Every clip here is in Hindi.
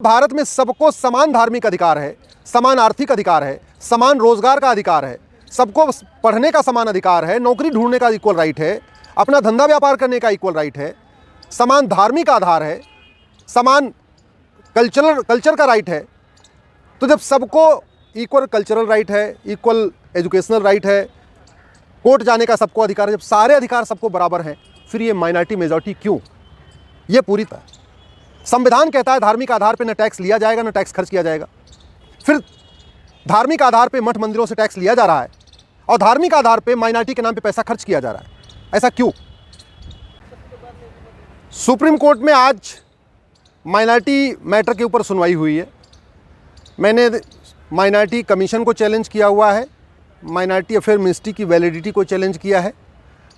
भारत में सबको समान धार्मिक अधिकार है, समान आर्थिक अधिकार है, समान रोजगार का अधिकार है, सबको पढ़ने का समान अधिकार है, नौकरी ढूंढने का इक्वल राइट है, अपना धंधा व्यापार करने का इक्वल राइट है, समान धार्मिक आधार है, समान कल्चर का राइट है। तो जब सबको इक्वल कल्चरल राइट है, इक्वल एजुकेशनल राइट है, कोर्ट जाने का सबको अधिकार है, जब सारे अधिकार सबको बराबर हैं, फिर ये माइनॉरिटी मेजॉरिटी क्यों? ये पूरी तरह संविधान कहता है धार्मिक आधार पे न टैक्स लिया जाएगा न टैक्स खर्च किया जाएगा। फिर धार्मिक आधार पे मठ मंदिरों से टैक्स लिया जा रहा है और धार्मिक आधार पे माइनॉरिटी के नाम पे पैसा खर्च किया जा रहा है। ऐसा क्यों? सुप्रीम कोर्ट में आज माइनॉरिटी मैटर के ऊपर सुनवाई हुई है। मैंने माइनॉरिटी कमीशन को चैलेंज किया हुआ है, माइनॉरिटी अफेयर मिनिस्ट्री की वैलिडिटी को चैलेंज किया है,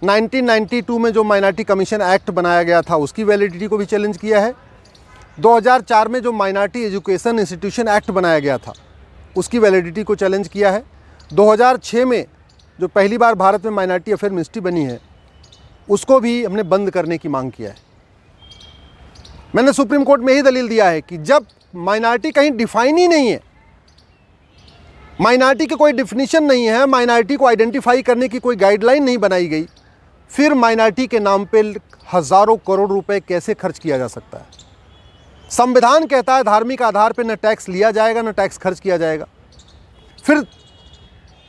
1992 में जो माइनॉरिटी कमीशन एक्ट बनाया गया था उसकी वैलिडिटी को भी चैलेंज किया है, 2004 में जो माइनॉरिटी एजुकेशन इंस्टीट्यूशन एक्ट बनाया गया था उसकी वैलिडिटी को चैलेंज किया है, 2006 में जो पहली बार भारत में माइनॉरिटी अफेयर मिनिस्ट्री बनी है उसको भी हमने बंद करने की मांग किया है। मैंने सुप्रीम कोर्ट में यही दलील दिया है कि जब माइनॉरिटी कहीं डिफाइन ही नहीं है, माइनॉरिटी की कोई डिफिनीशन नहीं है, माइनॉरिटी को आइडेंटिफाई करने की कोई गाइडलाइन नहीं बनाई गई, फिर माइनॉरिटी के नाम पे हज़ारों करोड़ रुपए कैसे खर्च किया जा सकता है? संविधान कहता है धार्मिक आधार पे न टैक्स लिया जाएगा न टैक्स खर्च किया जाएगा। फिर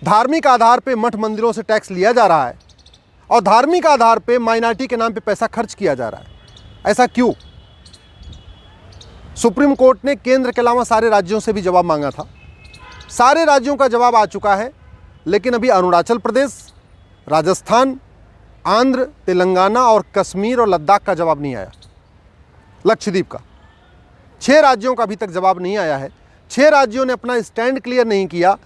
धार्मिक आधार पे मठ मंदिरों से टैक्स लिया जा रहा है और धार्मिक आधार पे माइनॉरिटी के नाम पे पैसा खर्च किया जा रहा है। ऐसा क्यों? सुप्रीम कोर्ट ने केंद्र के अलावा सारे राज्यों से भी जवाब मांगा था, सारे राज्यों का जवाब आ चुका है, लेकिन अभी अरुणाचल प्रदेश, राजस्थान, आंध्र, तेलंगाना और कश्मीर और लद्दाख का जवाब नहीं आया। लक्षद्वीप का 6 राज्यों का अभी तक जवाब नहीं आया है। 6 राज्यों ने अपना स्टैंड क्लियर नहीं किया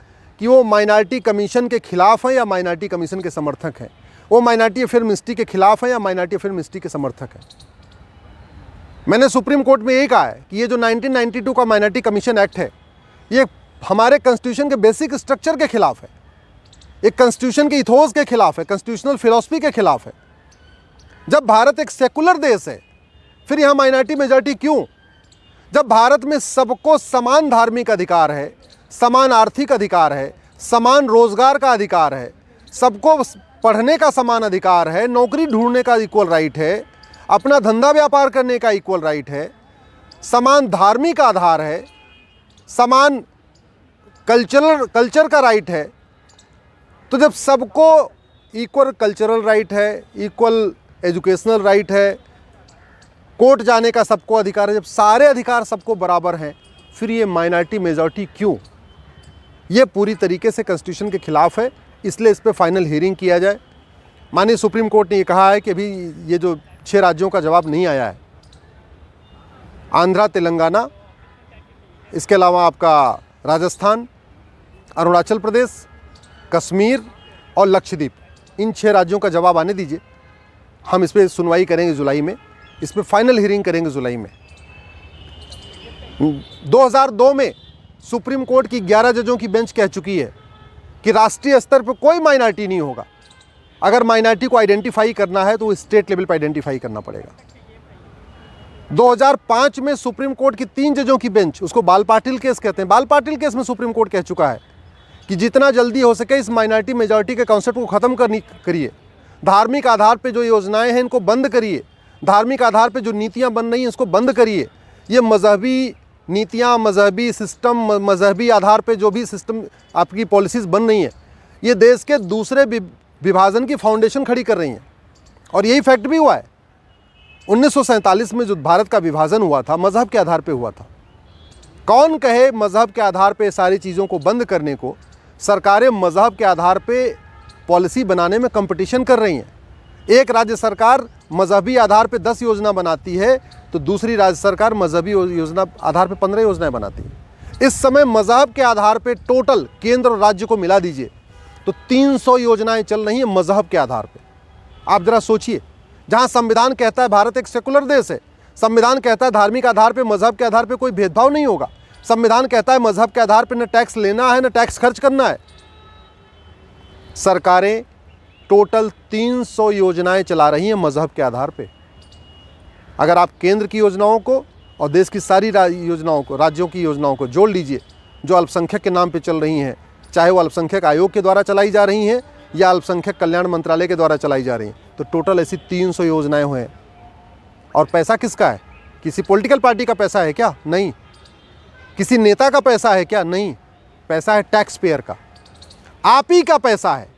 कि वो माइनॉरिटी कमीशन के खिलाफ हैं या माइनॉरिटी कमीशन के समर्थक हैं, वो माइनॉरिटी अफेयर मिनिस्ट्री के खिलाफ हैं या माइनॉरिटी अफेयर मिनिस्ट्री के समर्थक हैं। मैंने सुप्रीम कोर्ट में यही कहा है कि ये जो 1992 का माइनॉरिटी कमीशन एक्ट है ये हमारे कॉन्स्टिट्यूशन के बेसिक स्ट्रक्चर के खिलाफ है, एक कॉन्स्टिट्यूशन के इथोस के खिलाफ है, कॉन्स्टिट्यूशनल फिलॉसफी के खिलाफ है। जब भारत एक सेकुलर देश है फिर यहाँ माइनॉरिटी मेजॉरिटी क्यों? जब भारत में सबको समान धार्मिक अधिकार है, समान आर्थिक अधिकार है, समान रोजगार का अधिकार है, सबको पढ़ने का समान अधिकार है, नौकरी ढूंढने का इक्वल राइट है, अपना धंधा व्यापार करने का इक्वल राइट है, समान धार्मिक आधार है, समान कल्चर का राइट है, तो जब सबको इक्वल कल्चरल राइट है, इक्वल एजुकेशनल राइट है, कोर्ट जाने का सबको अधिकार है, जब सारे अधिकार सबको बराबर हैं, फिर ये माइनॉरिटी मेजॉरिटी क्यों? ये पूरी तरीके से कॉन्स्टिट्यूशन के खिलाफ है, इसलिए इस पर फाइनल हियरिंग किया जाए। माननीय सुप्रीम कोर्ट ने ये कहा है कि अभी ये जो 6 राज्यों का जवाब नहीं आया है, आंध्रा, तेलंगाना, इसके अलावा आपका राजस्थान, अरुणाचल प्रदेश, कश्मीर और लक्षद्वीप, इन 6 राज्यों का जवाब आने दीजिए। हम इस पर सुनवाई करेंगे जुलाई में, इस पर फाइनल हियरिंग करेंगे जुलाई में। 2002 में सुप्रीम कोर्ट की 11 जजों की बेंच कह चुकी है कि राष्ट्रीय स्तर पर कोई माइनॉरिटी नहीं होगा, अगर माइनॉरिटी को आइडेंटिफाई करना है तो स्टेट लेवल पर आइडेंटिफाई करना पड़ेगा। 2005 में सुप्रीम कोर्ट की 3 जजों की बेंच, उसको बाल पाटिल केस कहते हैं, बाल पाटिल केस में सुप्रीम कोर्ट कह चुका है कि जितना जल्दी हो सके इस माइनॉरिटी मेजॉरिटी के कॉन्सेप्ट को ख़त्म करिए, धार्मिक आधार पे जो योजनाएं हैं इनको बंद करिए, धार्मिक आधार पे जो नीतियां बन रही हैं इसको बंद करिए। ये मजहबी नीतियां, मजहबी सिस्टम, मजहबी आधार पे जो भी सिस्टम आपकी पॉलिसीज़ बन रही हैं ये देश के दूसरे विभाजन की फाउंडेशन खड़ी कर रही हैं। और यही फैक्ट भी हुआ है। 1947 में जो भारत का विभाजन हुआ था मजहब के आधार पे हुआ था। कौन कहे मजहब के आधार पे सारी चीज़ों को बंद करने को? सरकारें मजहब के आधार पे पॉलिसी बनाने में कंपटीशन कर रही हैं। एक राज्य सरकार मजहबी आधार पे 10 योजना बनाती है तो दूसरी राज्य सरकार मजहबी योजना आधार पे 15 योजनाएं बनाती है। इस समय मजहब के आधार पे टोटल केंद्र और राज्य को मिला दीजिए तो 300 योजनाएं चल रही हैं मजहब के आधार पे। आप ज़रा सोचिए, जहां संविधान कहता है भारत एक सेकुलर देश है, संविधान कहता है धार्मिक आधार पे, मजहब के आधार पे कोई भेदभाव नहीं होगा, संविधान कहता है मजहब के आधार पे न टैक्स लेना है न टैक्स खर्च करना है, सरकारें टोटल 300 योजनाएं चला रही हैं मजहब के आधार पे। अगर आप केंद्र की योजनाओं को और देश की सारी योजनाओं को, राज्यों की योजनाओं को जोड़ लीजिए जो अल्पसंख्यक के नाम पे चल रही हैं, चाहे वो अल्पसंख्यक आयोग के द्वारा चलाई जा रही हैं या अल्पसंख्यक कल्याण मंत्रालय के द्वारा चलाई जा रही हैं, तो टोटल ऐसी 300 योजनाएं हुए हैं। और पैसा किसका है? किसी पॉलिटिकल पार्टी का पैसा है क्या? नहीं। किसी नेता का पैसा है क्या? नहीं। पैसा है टैक्स पेयर का, आप ही का पैसा है।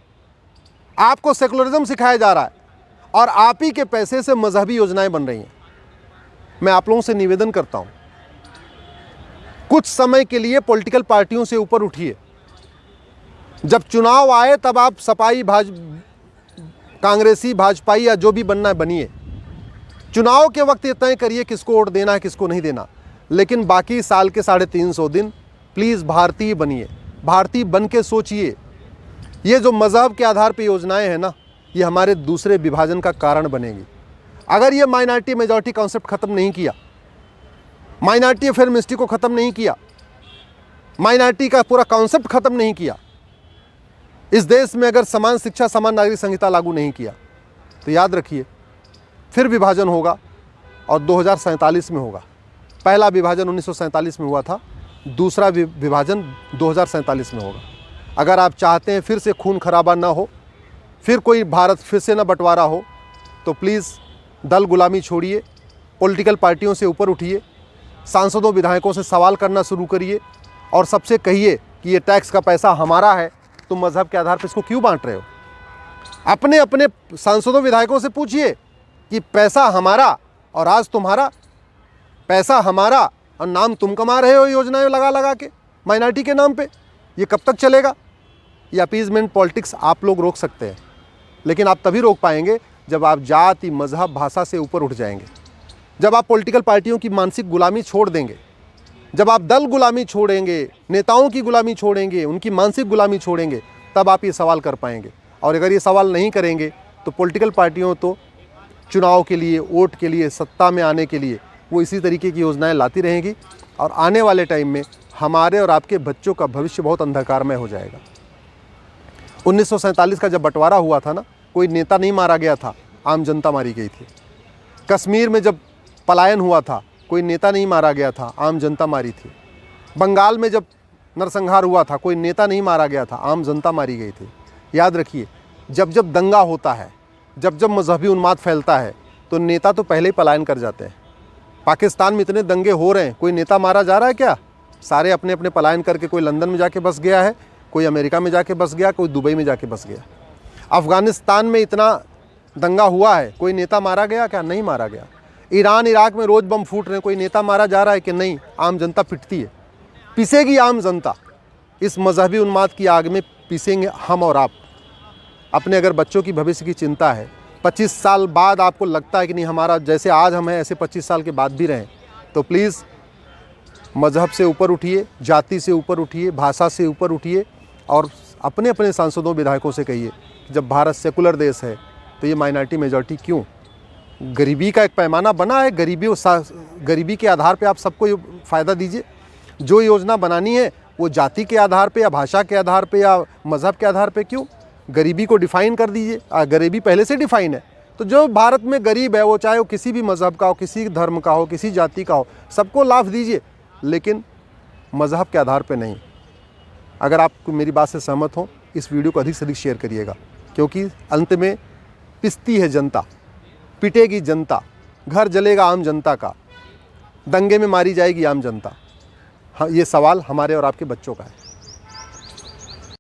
आपको सेकुलरिज्म सिखाया जा रहा है और आप ही के पैसे से मजहबी योजनाएं बन रही हैं। मैं आप लोगों से निवेदन करता हूं, कुछ समय के लिए पॉलिटिकल पार्टियों से ऊपर उठिए। जब चुनाव आए तब आप सपाई कांग्रेसी, भाजपाई या जो भी बनना है बनिए। चुनाव के वक्त ये तय करिए किसको वोट देना है, किसको नहीं देना। लेकिन बाकी साल के 350 दिन प्लीज़ भारतीय बनिए, भारतीय बन के सोचिए। ये जो मज़हब के आधार पे योजनाएं हैं ना, ये हमारे दूसरे विभाजन का कारण बनेगी। अगर ये माइनॉरिटी मेजॉरिटी कॉन्सेप्ट ख़त्म नहीं किया, माइनॉरिटी अफेयर मिनिस्ट्री को ख़त्म नहीं किया, माइनॉरिटी का पूरा कॉन्सेप्ट ख़त्म नहीं किया, इस देश में अगर समान शिक्षा समान नागरिक संहिता लागू नहीं किया, तो याद रखिए फिर विभाजन होगा और 2047 में होगा। पहला विभाजन 1947 में हुआ था, दूसरा विभाजन 2047 में होगा। अगर आप चाहते हैं फिर से खून खराबा ना हो, फिर कोई भारत फिर से ना बंटवारा हो, तो प्लीज़ दल गुलामी छोड़िए, पॉलिटिकल पार्टियों से ऊपर उठिए, सांसदों विधायकों से सवाल करना शुरू करिए और सबसे कहिए कि ये टैक्स का पैसा हमारा है, तुम मज़हब के आधार पर इसको क्यों बांट रहे हो। अपने अपने सांसदों विधायकों से पूछिए कि पैसा हमारा और आज तुम्हारा, पैसा हमारा और नाम तुम कमा रहे हो योजनाएं लगा लगा के माइनॉरिटी के नाम पे। ये कब तक चलेगा? ये अपीजमेंट पॉलिटिक्स आप लोग रोक सकते हैं, लेकिन आप तभी रोक पाएंगे जब आप जाति, मजहब, भाषा से ऊपर उठ जाएंगे, जब आप पॉलिटिकल पार्टियों की मानसिक गुलामी छोड़ देंगे, जब आप दल गुलामी छोड़ेंगे, नेताओं की गुलामी छोड़ेंगे, उनकी मानसिक गुलामी छोड़ेंगे, तब आप ये सवाल कर पाएंगे। और अगर ये सवाल नहीं करेंगे तो पॉलिटिकल पार्टियों तो चुनाव के लिए, वोट के लिए, सत्ता में आने के लिए वो इसी तरीके की योजनाएं लाती रहेंगी और आने वाले टाइम में हमारे और आपके बच्चों का भविष्य बहुत अंधकारमय हो जाएगा। 1947 का जब बंटवारा हुआ था ना, कोई नेता नहीं मारा गया था, आम जनता मारी गई थी। कश्मीर में जब पलायन हुआ था, कोई नेता नहीं मारा गया था, आम जनता मारी थी। बंगाल में जब नरसंहार हुआ था, कोई नेता नहीं मारा गया था, आम जनता मारी गई थी। याद रखिए, जब जब दंगा होता है, जब जब मजहबी उन्माद फैलता है, तो नेता तो पहले ही पलायन कर जाते हैं। पाकिस्तान में इतने दंगे हो रहे हैं, कोई नेता मारा जा रहा है क्या? सारे अपने अपने पलायन करके, कोई लंदन में जाके बस गया है, कोई अमेरिका में जाके बस गया, कोई दुबई में जाके बस गया। अफ़गानिस्तान में इतना दंगा हुआ है, कोई नेता मारा गया क्या? नहीं मारा गया। ईरान इराक में रोज़ बम फूट रहे हैं, कोई नेता मारा जा रहा है कि नहीं? आम जनता पिटती है, पिसेगी आम जनता। इस मजहबी उन्माद की आग में पिसेंगे हम और आप। अपने अगर बच्चों की भविष्य की चिंता है, 25 साल बाद आपको लगता है कि नहीं हमारा जैसे आज हम हैं ऐसे 25 साल के बाद भी रहें, तो प्लीज़ मज़हब से ऊपर उठिए, जाति से ऊपर उठिए, भाषा से ऊपर उठिए और अपने अपने सांसदों विधायकों से कहिए कि जब भारत सेकुलर देश है तो ये माइनॉरिटी मेजॉरिटी क्यों? गरीबी का एक पैमाना बना है, गरीबी के आधार पे आप सबको फ़ायदा दीजिए। जो योजना बनानी है वो जाति के आधार पे या भाषा के आधार पे या मज़हब के आधार पे क्यों? गरीबी को डिफ़ाइन कर दीजिए। गरीबी पहले से डिफ़ाइन है, तो जो भारत में गरीब है, वो चाहे वो किसी भी मज़हब का हो, किसी धर्म का हो, किसी जाति का हो, सबको लाभ दीजिए, लेकिन मज़हब के आधार पे नहीं। अगर आप मेरी बात से सहमत हो, इस वीडियो को अधिक से अधिक शेयर करिएगा, क्योंकि अंत में पिसती है जनता, पिटेगी जनता, घर जलेगा आम जनता का, दंगे में मारी जाएगी आम जनता। हाँ, ये सवाल हमारे और आपके बच्चों का है।